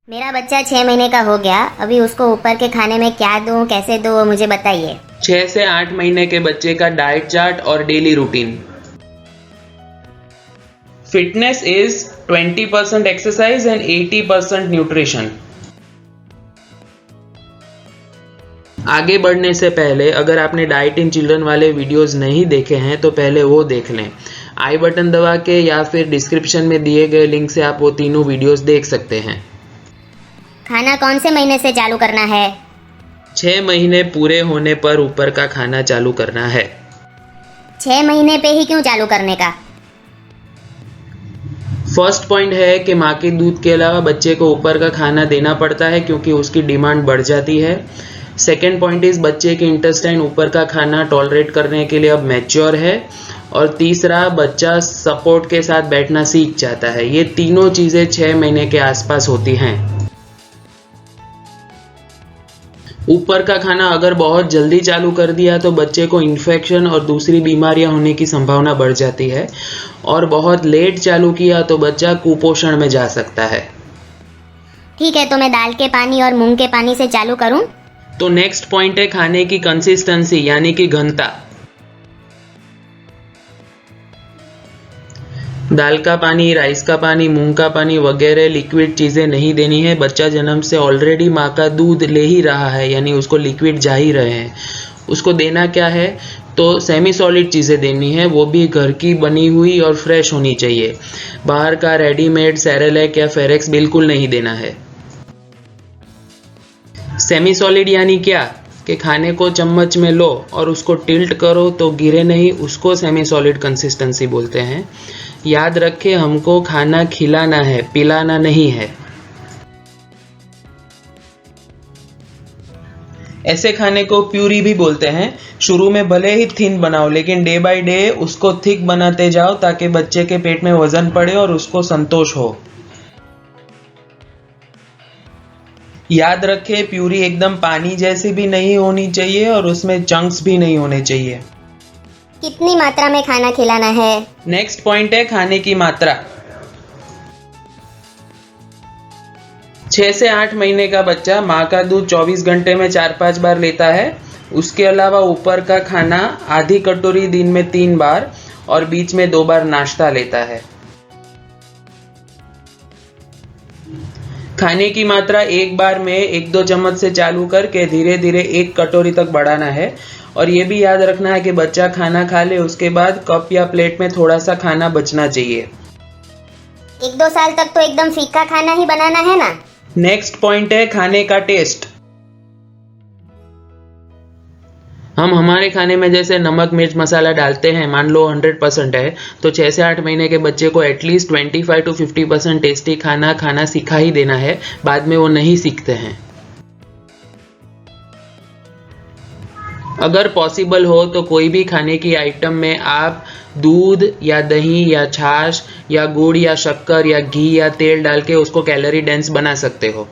मेरा बच्चा 6 महीने का हो गया। अभी उसको ऊपर के खाने में क्या दूं, कैसे दूं, वो मुझे बताइए। 6 से 8 महीने के बच्चे का डाइट चार्ट और daily routine. Fitness is 20% exercise and 80% nutrition. आगे बढ़ने से पहले अगर आपने डाइट इन चिल्ड्रन वाले वीडियोस नहीं देखे हैं तो पहले वो देख लें। आई बटन दबा के या फिर डिस्क्रिप्शन में दिए गए लिंक से आप वो तीनों वीडियोस देख सकते हैं। खाना कौन से महीने से चालू करना है? 6 महीने पूरे होने पर ऊपर का खाना चालू करना है। 6 महीने पे ही क्यों चालू करने का? फर्स्ट पॉइंट है कि माँ के दूध के अलावा बच्चे को ऊपर का खाना देना पड़ता है क्योंकि उसकी डिमांड बढ़ जाती है। सेकेंड पॉइंट इज बच्चे के इंटेस्टाइन ऊपर का खाना टॉलरेट करने के लिए अब मैच्योर है। और तीसरा, बच्चा सपोर्ट के साथ बैठना सीख जाता है। ये तीनों चीजें 6 महीने के आसपास होती हैं। ऊपर का खाना अगर बहुत जल्दी चालू कर दिया तो बच्चे को इन्फेक्शन और दूसरी बीमारियां होने की संभावना बढ़ जाती है, और बहुत लेट चालू किया तो बच्चा कुपोषण में जा सकता है। ठीक है, तो मैं दाल के पानी और मूंग के पानी से चालू करूं? तो नेक्स्ट पॉइंट है खाने की कंसिस्टेंसी यानी कि घनता। दाल का पानी, राइस का पानी, मूंग का पानी वगैरह लिक्विड चीजें नहीं देनी है। बच्चा जन्म से ऑलरेडी माँ का दूध ले ही रहा है, यानी उसको लिक्विड जा ही रहे हैं। उसको देना क्या है, तो सेमी सॉलिड चीजें देनी है, वो भी घर की बनी हुई और फ्रेश होनी चाहिए। बाहर का रेडीमेड सेरेलैक या फेरेक्स बिल्कुल नहीं देना है। सेमी सॉलिड यानी क्या कि खाने को चम्मच में लो और उसको टिल्ट करो तो गिरे नहीं, उसको सेमी सॉलिड कंसिस्टेंसी बोलते हैं। याद रखें, हमको खाना खिलाना है, पिलाना नहीं है। ऐसे खाने को प्यूरी भी बोलते हैं। शुरू में भले ही थिन बनाओ, लेकिन डे बाय डे उसको थिक बनाते जाओ ताकि बच्चे के पेट में वजन पड़े और उसको संतोष हो। याद रखें, प्यूरी एकदम पानी जैसी भी नहीं होनी चाहिए और उसमें चंक्स भी नहीं होने चाहिए। कितनी मात्रा में खाना खिलाना है? नेक्स्ट पॉइंट है खाने की मात्रा। 6 से 8 महीने का बच्चा माँ का दूध 24 घंटे में 4-5 बार लेता है। उसके अलावा ऊपर का खाना आधी कटोरी दिन में 3 बार और बीच में 2 बार नाश्ता लेता है। खाने की मात्रा एक बार में 1-2 चम्मच से चालू करके धीरे धीरे 1 कटोरी तक बढ़ाना है। और ये भी याद रखना है कि बच्चा खाना खा ले उसके बाद कप या प्लेट में थोड़ा सा खाना बचना चाहिए। 1-2 साल तक तो एकदम फीका खाना ही बनाना है ना? नेक्स्ट पॉइंट है खाने का टेस्ट। हम हमारे खाने में जैसे नमक, मिर्च, मसाला डालते हैं, मान लो 100% है, तो 6 से 8 महीने के बच्चे को एटलीस्ट 25 to 50% टेस्टी खाना खाना सिखा ही देना है। बाद में वो नहीं सीखते हैं। अगर पॉसिबल हो तो कोई भी खाने की आइटम में आप दूध या दही या छाछ या गुड़ या शक्कर या घी या तेल डाल के उसको कैलोरी डेंस बना सकते हो।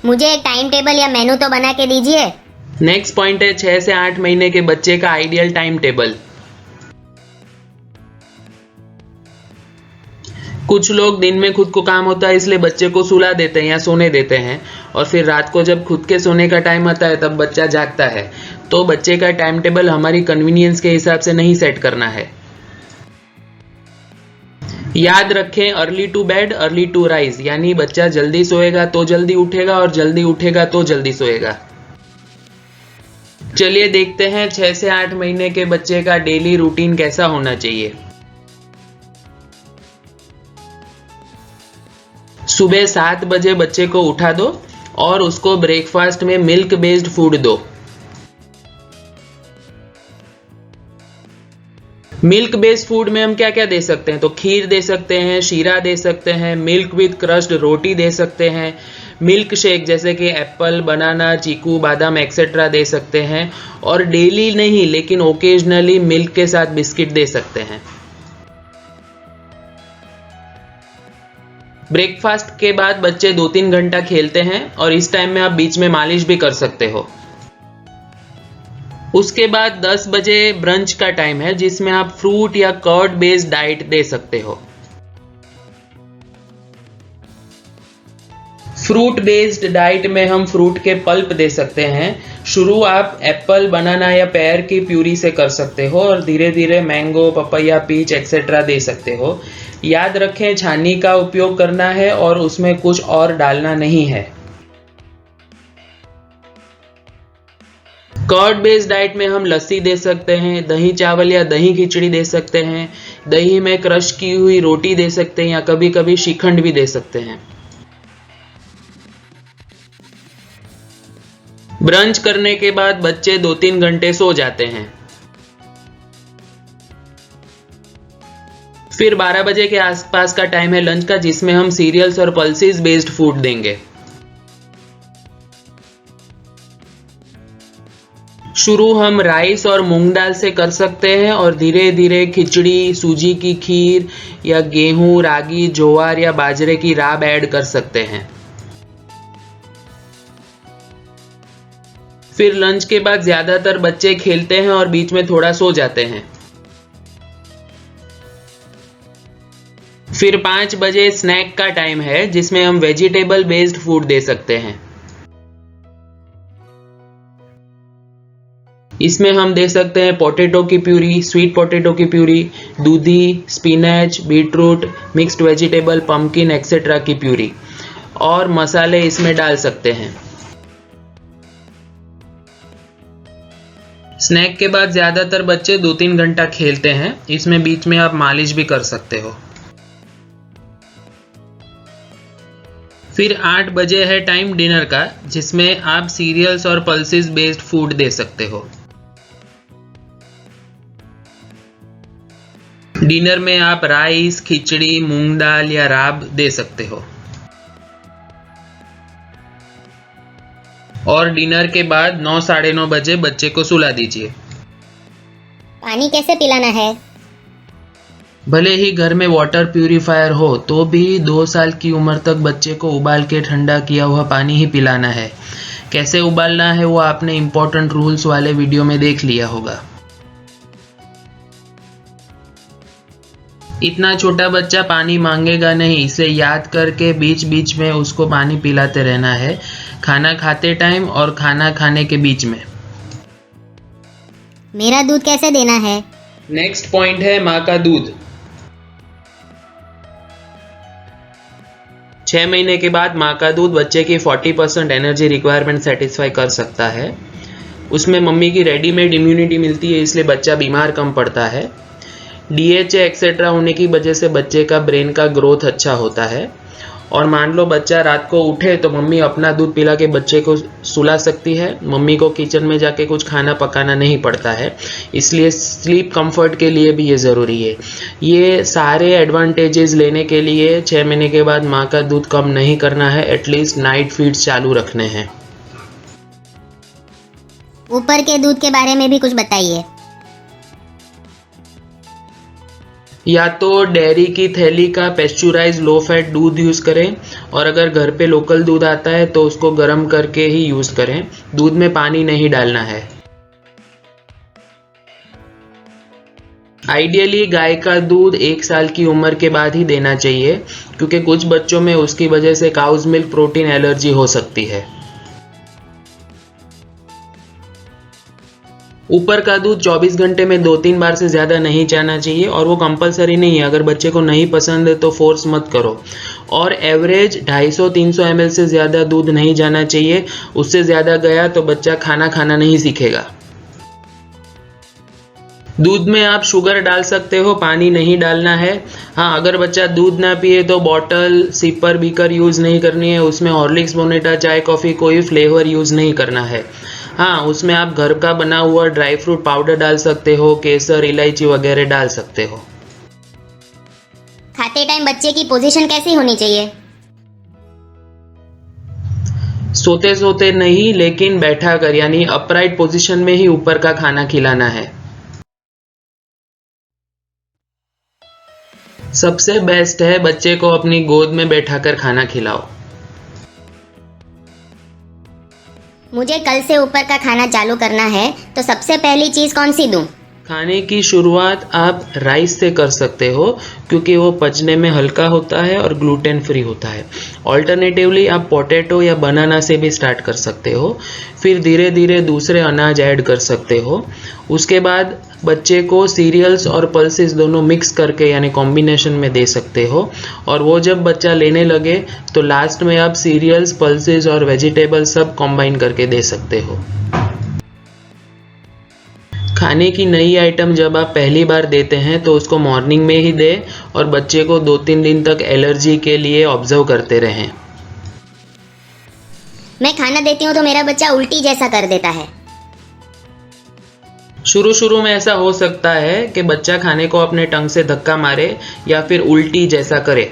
मुझे एक टाइम टेबल या मेनू तो बना के दीजिए। नेक्स्ट पॉइंट है 6 से 8 महीने के बच्चे का आइडियल टाइम टेबल। कुछ लोग दिन में खुद को काम होता है इसलिए बच्चे को सुला देते हैं या सोने देते हैं, और फिर रात को जब खुद के सोने का टाइम आता है तब बच्चा जागता है। तो बच्चे का टाइम टेबल हमारी कन्वीनियंस के हिसाब से नहीं सेट करना है। याद रखें, early to bed early to rise, यानी बच्चा जल्दी सोएगा तो जल्दी उठेगा और जल्दी उठेगा तो जल्दी सोएगा। चलिए देखते हैं 6 से 8 महीने के बच्चे का डेली रूटीन कैसा होना चाहिए। सुबह 7 बजे बच्चे को उठा दो और उसको ब्रेकफास्ट में मिल्क बेस्ड फूड दो। मिल्क बेस्ड फूड में हम क्या क्या दे सकते हैं, तो खीर दे सकते हैं, शीरा दे सकते हैं, मिल्क विद क्रश्ड रोटी दे सकते हैं, मिल्क शेक जैसे कि एप्पल, बनाना, चीकू, बादाम एक्सेट्रा दे सकते हैं, और डेली नहीं लेकिन ओकेजनली मिल्क के साथ बिस्किट दे सकते हैं। ब्रेकफास्ट के बाद बच्चे 2-3 घंटा खेलते हैं और इस टाइम में आप बीच में मालिश भी कर सकते हो। उसके बाद 10 बजे ब्रंच का टाइम है जिसमें आप फ्रूट या कर्ड बेस्ड डाइट दे सकते हो। फ्रूट बेस्ड डाइट में हम फ्रूट के पल्प दे सकते हैं। शुरू आप एप्पल, बनाना या पेयर की प्यूरी से कर सकते हो और धीरे धीरे मैंगो, पपैया, पीच एक्सेट्रा दे सकते हो। याद रखें, छानी का उपयोग करना है और उसमें कुछ और डालना नहीं है। कर्ड बेस्ड डाइट में हम लस्सी दे सकते हैं, दही चावल या दही खिचड़ी दे सकते हैं, दही में क्रश की हुई रोटी दे सकते हैं या कभी कभी श्रीखंड भी दे सकते हैं। ब्रंच करने के बाद बच्चे 2-3 घंटे सो जाते हैं। फिर 12 बजे के आसपास का टाइम है लंच का, जिसमें हम सीरियल्स और पल्सेस बेस्ड फूड देंगे। शुरू हम राइस और मूंग दाल से कर सकते हैं और धीरे धीरे खिचड़ी, सूजी की खीर या गेहूं, रागी, ज्वार या बाजरे की राब ऐड कर सकते हैं। फिर लंच के बाद ज्यादातर बच्चे खेलते हैं और बीच में थोड़ा सो जाते हैं। फिर 5 बजे स्नैक का टाइम है, जिसमें हम वेजिटेबल बेस्ड फूड दे सकते हैं। इसमें हम दे सकते हैं पोटैटो की प्यूरी, स्वीट पोटैटो की प्यूरी, दूधी, spinach, beetroot, mixed vegetable, pumpkin etcetera की प्यूरी, और मसाले इसमें डाल सकते हैं। स्नैक के बाद ज्यादातर बच्चे 2-3 घंटा खेलते हैं। इसमें बीच में आप मालिश भी कर सकते हो। फिर 8 बजे है टाइम डिनर का, जिसमें आप सीरियल्स और पल्सेस बेस्ड फूड दे सकते हो। डिनर में आप राइस, खिचड़ी, मूंग दाल या राब दे सकते हो। और डिनर के बाद 9-9:30 बजे बच्चे को सुला दीजिए। पानी कैसे पिलाना है? भले ही घर में वाटर प्यूरिफायर हो तो भी 2 साल की उम्र तक बच्चे को उबाल के ठंडा किया हुआ पानी ही पिलाना है। कैसे उबालना है वो आपने इम्पोर्टेंट रूल्स वाले वीडियो में देख लिया होगा। इतना छोटा बच्चा पानी मांगेगा नहीं, इसलिए याद करके बीच बीच में उसको पानी पिलाते रहना है, खाना खाते टाइम और खाना खाने के बीच में। मेरा दूध कैसे देना है? नेक्स्ट पॉइंट है माँ का दूध। 6 महीने के बाद माँ का दूध बच्चे की 40% एनर्जी रिक्वायरमेंट सेटिस्फाई कर सकता है। उसमें मम्मी की रेडीमेड इम्यूनिटी मिलती है, इसलिए बच्चा बीमार कम पड़ता है। DHA एक्सेट्रा होने की वजह से बच्चे का ब्रेन का ग्रोथ अच्छा होता है। और मान लो बच्चा रात को उठे तो मम्मी अपना दूध पिला के बच्चे को सुला सकती है। मम्मी को किचन में जाके कुछ खाना पकाना नहीं पड़ता है, इसलिए स्लीप कंफर्ट के लिए भी ये ज़रूरी है। ये सारे एडवांटेजेस लेने के लिए 6 महीने के बाद माँ का दूध कम नहीं करना है, एटलीस्ट नाइट फीड्स चालू रखने हैं। ऊपर के दूध के बारे में भी कुछ बताइए। या तो डेयरी की थैली का पेस्चुराइज लो फैट दूध यूज़ करें, और अगर घर पे लोकल दूध आता है तो उसको गर्म करके ही यूज़ करें। दूध में पानी नहीं डालना है। आइडियली गाय का दूध 1 साल की उम्र के बाद ही देना चाहिए, क्योंकि कुछ बच्चों में उसकी वजह से काउज मिल्क प्रोटीन एलर्जी हो सकती है। ऊपर का दूध 24 घंटे में 2-3 बार से ज़्यादा नहीं जाना चाहिए, और वो कंपलसरी नहीं है। अगर बच्चे को नहीं पसंद है तो फोर्स मत करो। और एवरेज 250-300 ml से ज़्यादा दूध नहीं जाना चाहिए। उससे ज़्यादा गया तो बच्चा खाना खाना नहीं सीखेगा। दूध में आप शुगर डाल सकते हो, पानी नहीं डालना है। हाँ, अगर बच्चा दूध ना पिए तो बॉटल, सिपर, बीकर यूज़ नहीं करनी है। उसमें हॉर्लिक्स, बोर्नविटा, चाय, कॉफ़ी कोई फ्लेवर यूज़ नहीं करना है। हाँ, उसमें आप घर का बना हुआ ड्राई फ्रूट पाउडर डाल सकते हो, केसर, इलायची वगैरह डाल सकते हो। खाते टाइम बच्चे की पोजीशन कैसी होनी चाहिए? सोते सोते नहीं, लेकिन बैठा कर, यानी अपराइट पोजीशन में ही ऊपर का खाना खिलाना है। सबसे बेस्ट है बच्चे को अपनी गोद में बैठाकर खाना खिलाओ। मुझे कल से ऊपर का खाना चालू करना है, तो सबसे पहली चीज़ कौन सी दूँ? खाने की शुरुआत आप राइस से कर सकते हो क्योंकि वो पचने में हल्का होता है और ग्लूटेन फ्री होता है। ऑल्टरनेटिवली आप पोटैटो या बनाना से भी स्टार्ट कर सकते हो, फिर धीरे धीरे दूसरे अनाज ऐड कर सकते हो। उसके बाद बच्चे को सीरियल्स और पल्सेस दोनों मिक्स करके यानी कॉम्बिनेशन में दे सकते हो, और वो जब बच्चा लेने लगे तो लास्ट में आप सीरियल्स, पल्सेस और वेजिटेबल सब कॉम्बाइन करके दे सकते हो। खाने की नई आइटम जब आप पहली बार देते हैं तो उसको मॉर्निंग में ही दें और बच्चे को 2-3 दिन तक एलर्जी के लिए ऑब्जर्व करते रहें। मैं खाना देती हूँ तो मेरा बच्चा उल्टी जैसा कर देता है। शुरू में ऐसा हो सकता है कि बच्चा खाने को अपने टंग से धक्का मारे या फिर उल्टी जैसा करे।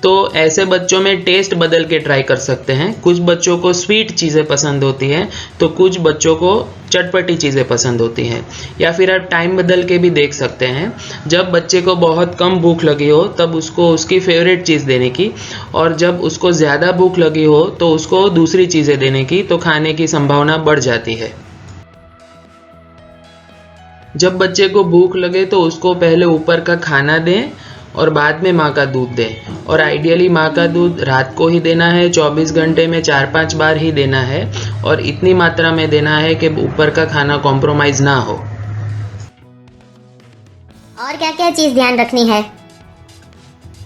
तो ऐसे बच्चों में टेस्ट बदल के ट्राई कर सकते हैं। कुछ बच्चों को स्वीट चीज़ें पसंद होती हैं तो कुछ बच्चों को चटपटी चीज़ें पसंद होती हैं। या फिर आप टाइम बदल के भी देख सकते हैं। जब बच्चे को बहुत कम भूख लगी हो तब उसको उसकी फेवरेट चीज़ देने की, और जब उसको ज़्यादा भूख लगी हो तो उसको दूसरी चीज़ें देने की, तो खाने की संभावना बढ़ जाती है। जब बच्चे को भूख लगे तो उसको पहले ऊपर का खाना दें और बाद में माँ का दूध दें, और आइडियली माँ का दूध रात को ही देना है। 24 घंटे में 4-5 बार ही देना है और इतनी मात्रा में देना है कि ऊपर का खाना कॉम्प्रोमाइज़ ना हो। और क्या क्या चीज़ ध्यान रखनी है?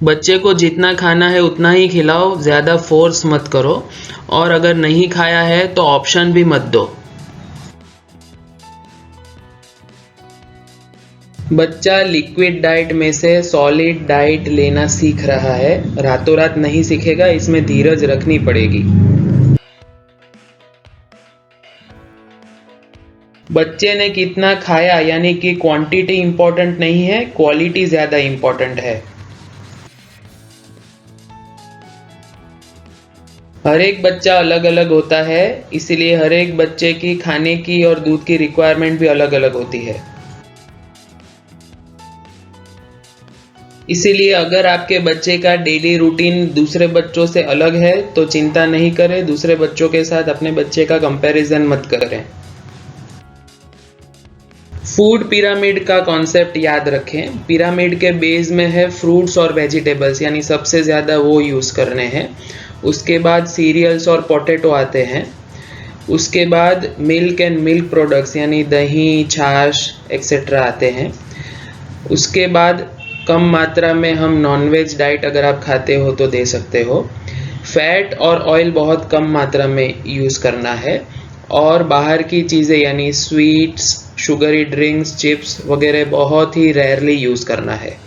बच्चे को जितना खाना है उतना ही खिलाओ, ज़्यादा फोर्स मत करो, और अगर नहीं खाया है तो ऑप्शन भी मत दो। बच्चा लिक्विड डाइट में से सॉलिड डाइट लेना सीख रहा है, रातों रात नहीं सीखेगा, इसमें धीरज रखनी पड़ेगी। बच्चे ने कितना खाया यानी कि क्वांटिटी इंपॉर्टेंट नहीं है, क्वालिटी ज़्यादा इंपॉर्टेंट है। हर एक बच्चा अलग अलग होता है, इसीलिए हर एक बच्चे की खाने की और दूध की रिक्वायरमेंट भी अलग अलग होती है। इसीलिए अगर आपके बच्चे का डेली रूटीन दूसरे बच्चों से अलग है तो चिंता नहीं करें, दूसरे बच्चों के साथ अपने बच्चे का कंपैरिजन मत करें। फूड पिरामिड का कॉन्सेप्ट याद रखें। पिरामिड के बेस में है फ्रूट्स और वेजिटेबल्स, यानी सबसे ज़्यादा वो यूज़ करने हैं। उसके बाद सीरियल्स और पोटैटो आते हैं। उसके बाद मिल्क एंड मिल्क प्रोडक्ट्स यानी दही, छाछ एक्सेट्रा आते हैं। उसके बाद कम मात्रा में हम नॉनवेज डाइट अगर आप खाते हो तो दे सकते हो। फैट और ऑयल बहुत कम मात्रा में यूज़ करना है, और बाहर की चीज़ें यानी स्वीट्स, शुगरी ड्रिंक्स, चिप्स वगैरह बहुत ही रेयरली यूज़ करना है।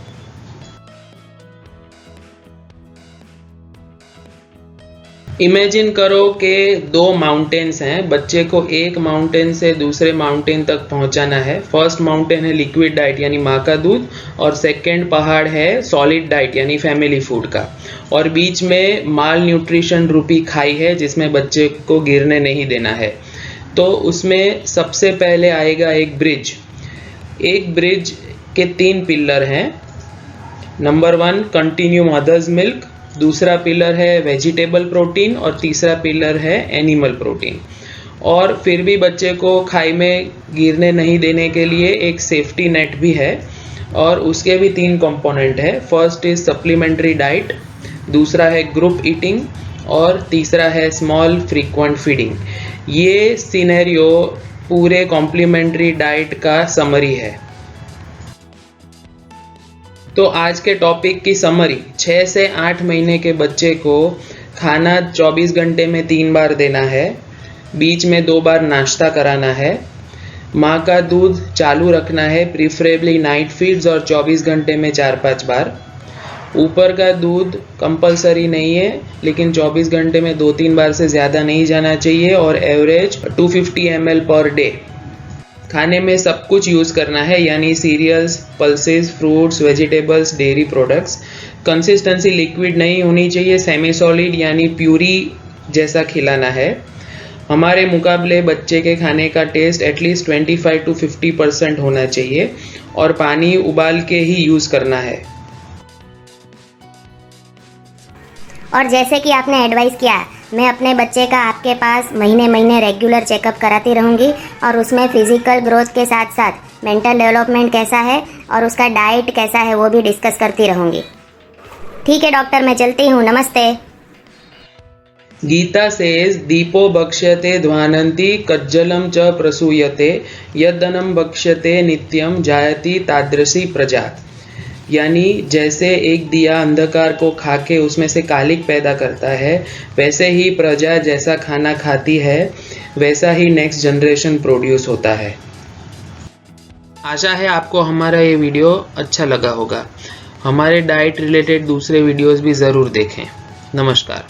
इमेजिन करो कि 2 माउंटेन्स हैं, बच्चे को एक माउंटेन से दूसरे माउंटेन तक पहुंचाना है। फर्स्ट माउंटेन है लिक्विड डाइट यानी माँ का दूध, और सेकंड पहाड़ है सॉलिड डाइट यानी फैमिली फूड का, और बीच में माल न्यूट्रिशन रूपी खाई है जिसमें बच्चे को गिरने नहीं देना है। तो उसमें सबसे पहले आएगा एक ब्रिज। एक ब्रिज के 3 पिलर हैं। नंबर 1 कंटिन्यू मदर्स मिल्क, दूसरा पिलर है वेजिटेबल प्रोटीन, और तीसरा पिलर है एनिमल प्रोटीन। और फिर भी बच्चे को खाई में गिरने नहीं देने के लिए एक सेफ्टी नेट भी है, और उसके भी 3 कंपोनेंट है। फर्स्ट इज सप्लीमेंट्री डाइट, दूसरा है ग्रुप ईटिंग, और तीसरा है स्मॉल फ्रीक्वेंट फीडिंग। ये सिनेरियो पूरे कॉम्प्लीमेंट्री डाइट का समरी है। तो आज के टॉपिक की समरी, 6 से 8 महीने के बच्चे को खाना 24 घंटे में 3 बार देना है, बीच में 2 बार नाश्ता कराना है, माँ का दूध चालू रखना है, प्रीफरेबली नाइट फीड्स, और 24 घंटे में 4-5 बार। ऊपर का दूध कंपलसरी नहीं है, लेकिन 24 घंटे में 2-3 बार से ज़्यादा नहीं जाना चाहिए, और एवरेज 250 ml पर डे। खाने में सब कुछ यूज़ करना है, यानी cereals, pulses, fruits, vegetables, dairy products. Consistency liquid नहीं होनी चाहिए, सेमी सॉलिड यानी प्यूरी जैसा खिलाना है। हमारे मुकाबले बच्चे के खाने का टेस्ट एटलीस्ट 25 to 50% होना चाहिए, और पानी उबाल के ही यूज़ करना है। और जैसे कि आपने एडवाइस किया, मैं अपने बच्चे का आपके पास महीने महीने रेगुलर चेकअप कराती रहूँगी और उसमें फिजिकल ग्रोथ के साथ साथ मेंटल डेवलपमेंट कैसा है और उसका डाइट कैसा है वो भी डिस्कस करती रहूँगी। ठीक है डॉक्टर, मैं चलती हूँ, नमस्ते। गीता सेज दीपो बक्ष्यते ध्वानन्ति कज्जलं च प्रसूयते यदनं बक्ष्यते नित्यं जायति तादृशी प्रजा। यानी जैसे एक दिया अंधकार को खाके उसमें से कालिक पैदा करता है, वैसे ही प्रजा जैसा खाना खाती है वैसा ही नेक्स्ट जनरेशन प्रोड्यूस होता है। आशा है आपको हमारा ये वीडियो अच्छा लगा होगा। हमारे डाइट रिलेटेड दूसरे वीडियोस भी ज़रूर देखें। नमस्कार।